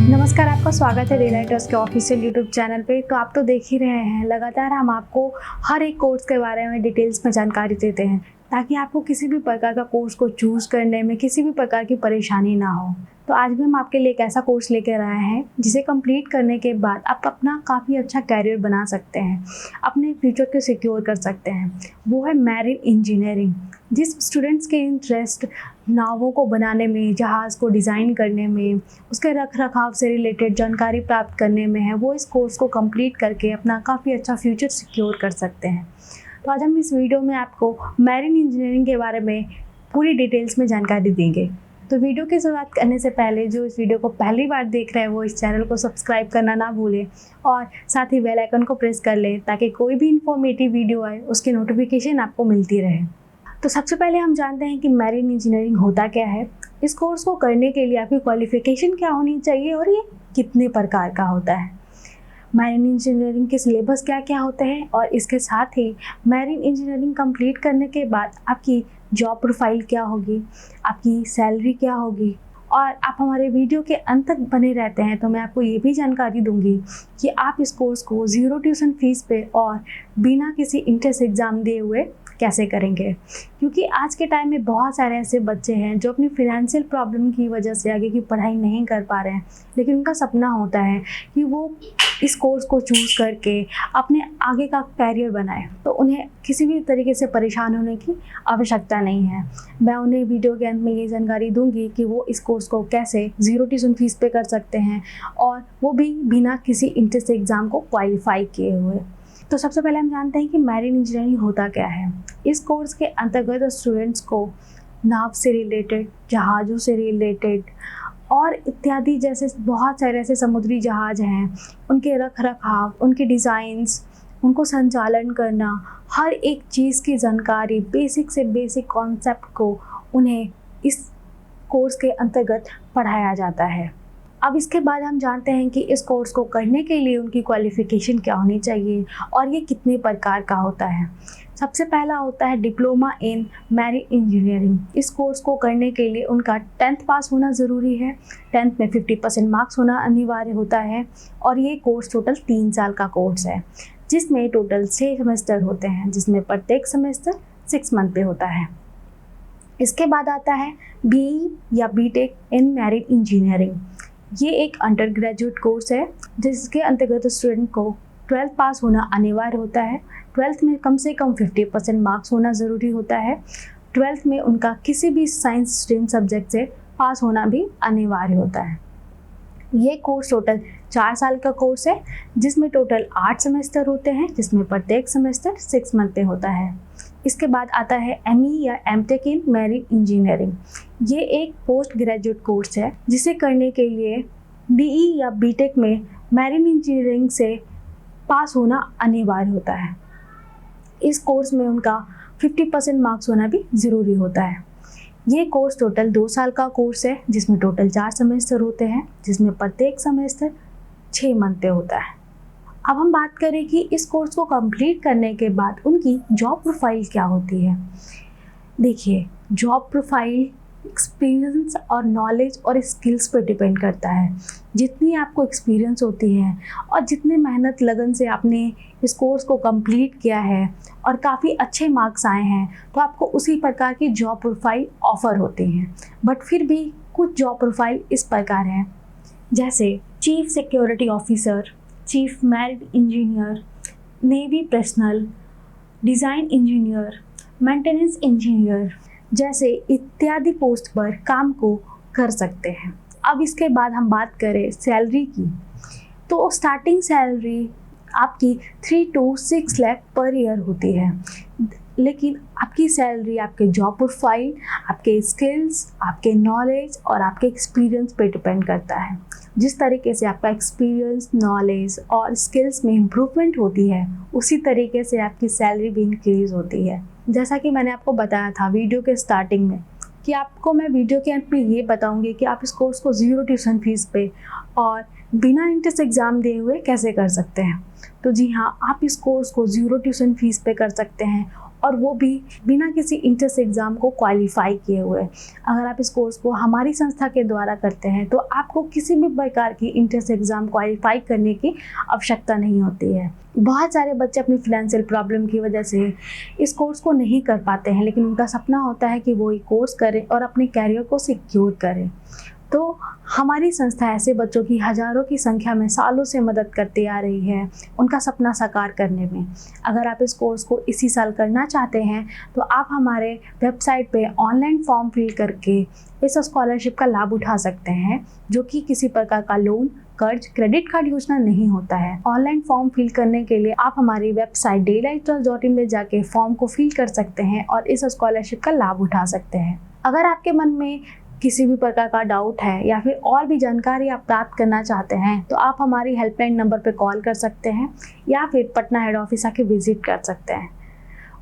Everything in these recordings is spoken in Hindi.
नमस्कार, आपका स्वागत है डेलाइटर्स के ऑफिशियल यूट्यूब चैनल पे। तो आप तो देख ही रहे हैं, लगातार हम आपको हर एक कोर्स के बारे में डिटेल्स में जानकारी देते हैं ताकि आपको किसी भी प्रकार का कोर्स को चूज़ करने में किसी भी प्रकार की परेशानी ना हो। तो आज भी हम आपके लिए एक ऐसा कोर्स लेकर आए हैं जिसे कंप्लीट करने के बाद आप अपना काफ़ी अच्छा कैरियर बना सकते हैं, अपने फ्यूचर को सिक्योर कर सकते हैं। वो है मैरीन इंजीनियरिंग। जिस स्टूडेंट्स के इंटरेस्ट नावों को बनाने में, जहाज़ को डिज़ाइन करने में, उसके रख रखाव से रिलेटेड जानकारी प्राप्त करने में है, वो इस कोर्स को कंप्लीट करके अपना काफ़ी अच्छा फ्यूचर सिक्योर कर सकते हैं। तो आज हम इस वीडियो में आपको मैरीन इंजीनियरिंग के बारे में पूरी डिटेल्स में जानकारी देंगे। तो वीडियो की शुरुआत करने से पहले जो इस वीडियो को पहली बार देख रहे हैं वो इस चैनल को सब्सक्राइब करना ना भूलें और साथ ही बेल आइकन को प्रेस कर लें ताकि कोई भी इंफॉर्मेटिव वीडियो आए उसकी नोटिफिकेशन आपको मिलती रहे। तो सबसे पहले हम जानते हैं कि मैरीन इंजीनियरिंग होता क्या है। इस कोर्स को करने के लिए आपकी क्वालिफिकेशन क्या होनी चाहिए और ये कितने प्रकार का होता है। मैरीन इंजीनियरिंग के सिलेबस क्या क्या होते हैं और इसके साथ ही मैरीन इंजीनियरिंग कंप्लीट करने के बाद आपकी जॉब प्रोफाइल क्या होगी, आपकी सैलरी क्या होगी। और आप हमारे वीडियो के अंत तक बने रहते हैं तो मैं आपको ये भी जानकारी दूंगी कि आप इस कोर्स को ज़ीरो ट्यूशन फीस पे और बिना किसी इंट्रेंस एग्ज़ाम दिए हुए कैसे करेंगे, क्योंकि आज के टाइम में बहुत सारे ऐसे बच्चे हैं जो अपनी फिनेंशियल प्रॉब्लम की वजह से आगे की पढ़ाई नहीं कर पा रहे हैं, लेकिन उनका सपना होता है कि वो इस कोर्स को चूज़ करके अपने आगे का कैरियर बनाए। तो उन्हें किसी भी तरीके से परेशान होने की आवश्यकता नहीं है। मैं उन्हें वीडियो के अंत में ये जानकारी दूंगी कि वो इस कोर्स को कैसे ज़ीरो ट्यूशन फीस पे कर सकते हैं और वो भी बिना किसी इंट्रेंस एग्ज़ाम को क्वालिफाई किए हुए। तो सबसे पहले हम जानते हैं कि मैरीन इंजीनियरिंग होता क्या है। इस कोर्स के अंतर्गत स्टूडेंट्स को नाव से रिलेटेड, जहाज़ों से रिलेटेड और इत्यादि जैसे बहुत सारे ऐसे समुद्री जहाज़ हैं, उनके रख रखाव, उनके डिज़ाइंस, उनको संचालन करना, हर एक चीज़ की जानकारी, बेसिक से बेसिक कॉन्सेप्ट को उन्हें इस कोर्स के अंतर्गत पढ़ाया जाता है। अब इसके बाद हम जानते हैं कि इस कोर्स को करने के लिए उनकी क्वालिफ़िकेशन क्या होनी चाहिए और ये कितने प्रकार का होता है। सबसे पहला होता है डिप्लोमा इन मैरीन इंजीनियरिंग। इस कोर्स को करने के लिए उनका 10th पास होना ज़रूरी है। 10th में 50% मार्क्स होना अनिवार्य होता है और ये कोर्स टोटल 3 साल का कोर्स है, जिसमें टोटल 6 सेमेस्टर होते हैं, जिसमें प्रत्येक सेमेस्टर 6 मंथ पे होता है। इसके बाद आता है BE या BTech इन मैरीन इंजीनियरिंग। ये एक अंडर ग्रेजुएट कोर्स है जिसके अंतर्गत स्टूडेंट को 12th पास होना अनिवार्य होता है। 12th में कम से कम 50% मार्क्स होना ज़रूरी होता है। 12th में उनका किसी भी साइंस स्ट्रीम सब्जेक्ट से पास होना भी अनिवार्य होता है। ये कोर्स टोटल 4 साल का कोर्स है, जिसमें टोटल 8 सेमेस्टर होते हैं, जिसमें प्रत्येक सेमेस्टर 6 मंथ पे होता है। इसके बाद आता है ME या MTech इन मैरीन इंजीनियरिंग। ये एक पोस्ट ग्रेजुएट कोर्स है जिसे करने के लिए BE या BTech में मैरीन इंजीनियरिंग से पास होना अनिवार्य होता है। इस कोर्स में उनका 50% मार्क्स होना भी ज़रूरी होता है। ये कोर्स टोटल 2 साल का कोर्स है, जिसमें टोटल 4 सेमेस्टर होते हैं, जिसमें प्रत्येक सेमेस्टर 6 मंथ पे होता है। अब हम बात करें कि इस कोर्स को कंप्लीट करने के बाद उनकी जॉब प्रोफाइल क्या होती है। देखिए, जॉब प्रोफाइल एक्सपीरियंस और नॉलेज और स्किल्स पर डिपेंड करता है। जितनी आपको एक्सपीरियंस होती है और जितने मेहनत लगन से आपने इस कोर्स को कंप्लीट किया है और काफ़ी अच्छे मार्क्स आए हैं, तो आपको उसी प्रकार की जॉब प्रोफाइल ऑफ़र होती हैं। बट फिर भी कुछ जॉब प्रोफाइल इस प्रकार हैं, जैसे chief security officer, chief marine engineer, navy personal, design engineer, maintenance engineer जैसे इत्यादि पोस्ट पर काम को कर सकते हैं। अब इसके बाद हम बात करें सैलरी की, तो स्टार्टिंग सैलरी आपकी 3 to 6 लाख पर ईयर होती है, लेकिन आपकी सैलरी आपके जॉब प्रोफाइल, आपके स्किल्स, आपके नॉलेज और आपके एक्सपीरियंस पे डिपेंड करता है। जिस तरीके से आपका एक्सपीरियंस, नॉलेज और स्किल्स में इम्प्रूवमेंट होती है, उसी तरीके से आपकी सैलरी भी इंक्रीज़ होती है। जैसा कि मैंने आपको बताया था वीडियो के स्टार्टिंग में कि आपको मैं वीडियो के अंत में ये बताऊंगी कि आप इस कोर्स को ज़ीरो ट्यूशन फीस पे और बिना इंट्रेंस एग्ज़ाम दिए हुए कैसे कर सकते हैं। तो जी हाँ, आप इस कोर्स को ज़ीरो ट्यूशन फीस पे कर सकते हैं और वो भी बिना किसी इंट्रेंस एग्ज़ाम को क्वालिफाई किए हुए। अगर आप इस कोर्स को हमारी संस्था के द्वारा करते हैं तो आपको किसी भी प्रकार की इंट्रेंस एग्ज़ाम क्वालिफाई करने की आवश्यकता नहीं होती है। बहुत सारे बच्चे अपनी फिनेंशियल प्रॉब्लम की वजह से इस कोर्स को नहीं कर पाते हैं, लेकिन उनका सपना होता है कि वो ये कोर्स करें और अपने कैरियर को सिक्योर करें। तो हमारी संस्था ऐसे बच्चों की हज़ारों की संख्या में सालों से मदद करती आ रही है उनका सपना साकार करने में। अगर आप इस कोर्स को इसी साल करना चाहते हैं तो आप हमारे वेबसाइट पे ऑनलाइन फॉर्म फिल करके इस स्कॉलरशिप का लाभ उठा सकते हैं, जो कि किसी प्रकार का लोन, कर्ज, क्रेडिट कार्ड योजना नहीं होता है। ऑनलाइन फॉर्म फिल करने के लिए आप हमारी वेबसाइट daylighttrust.in में जाके फॉर्म को फिल कर सकते हैं और इस स्कॉलरशिप का लाभ उठा सकते हैं। अगर आपके मन में किसी भी प्रकार का डाउट है या फिर और भी जानकारी आप प्राप्त करना चाहते हैं तो आप हमारी हेल्पलाइन नंबर पर कॉल कर सकते हैं या फिर पटना हेड ऑफिस आके विजिट कर सकते हैं।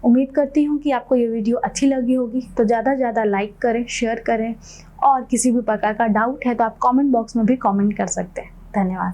उम्मीद करती हूँ कि आपको ये वीडियो अच्छी लगी होगी, तो ज़्यादा से ज़्यादा लाइक करें, शेयर करें और किसी भी प्रकार का डाउट है तो आप कमेंट बॉक्स में भी कमेंट कर सकते हैं। धन्यवाद।